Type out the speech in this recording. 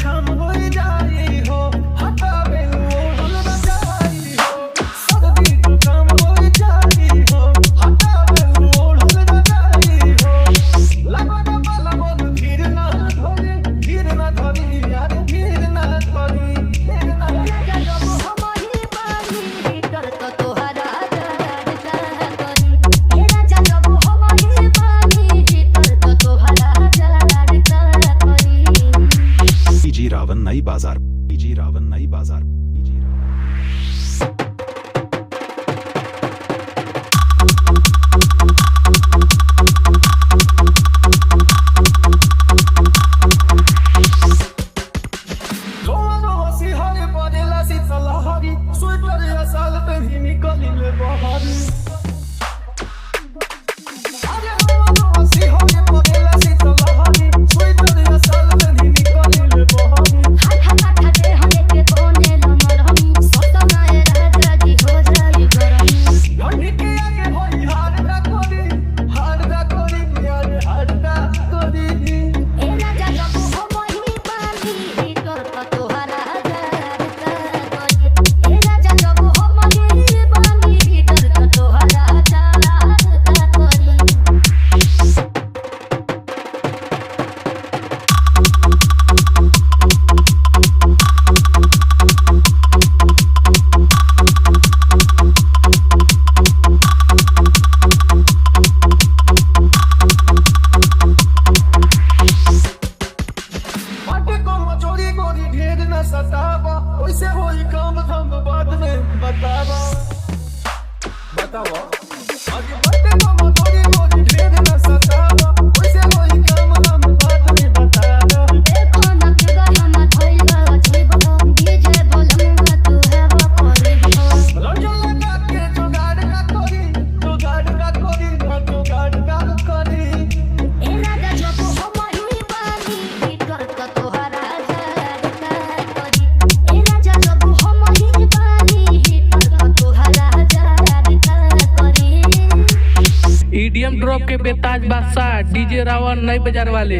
काम हो जाई हो, हटावे ओढ़ल रजाई हो, सर्दी जुकाम हो जाई हो, हटावे ओढ़ल रजाई हो। लगन वाला मन धीर ना धरी, धीर ना धरी यार, धीर ना धरी, धीर ना धरी। जब हमारी बानी कर तो तोहरा जाड़ का करी, हे राजा जब हमारी बानी कर तो तोहरा जाड़ का करी। पीजी रावण नई बाजार, पीजी रावण नई बाजार, पीजी रोआ रोआ सिहारे पड़ेला शीतलहरी, स्वेटर या साल पेन्ही निकलिले बहरी। अरे रोआ रोआ सिहारे पड़ेला शीतलहरी, स्वेटर या साल पेन्ही निकलिले बहरी। हाथा काठा दे हले के कोने लमर हम सतनाए राजा जी हो जाई गरम। घड़ी के आगे होई हार ना करी, हार ना करी यार, हार ना करी। हे राजा जब हमारी बानी कर तो तोहरा जाड़ का करी, हे राजा जब हमारी बानी कर तो तोहरा जाड़ का करी। बाटे को मचोरी गोरी ढेर न सतावा, ओइसे होई काम धाम बाद में बतावा, बतावा। आगे बाटे को मचोरी गोरी ढेर न सतावा, ओइसे होई काम धाम बाद में बतावा। देखो न के हम धइल जीव डीजे बोलम तू है वो करबो। रंजन लगा के जुगाड़ का करी, जुगाड़ का करी, जुगाड़ का करी। ए राजा जब हमारी बानी कर तो तोहरा जाड़ का करी, ए राजा जब हमारी बानी कर तो तोहरा जाड़ का करी। ईडीएम ड्रॉप के बेताज बादशाह डीजे रावण नई बाजार वाले।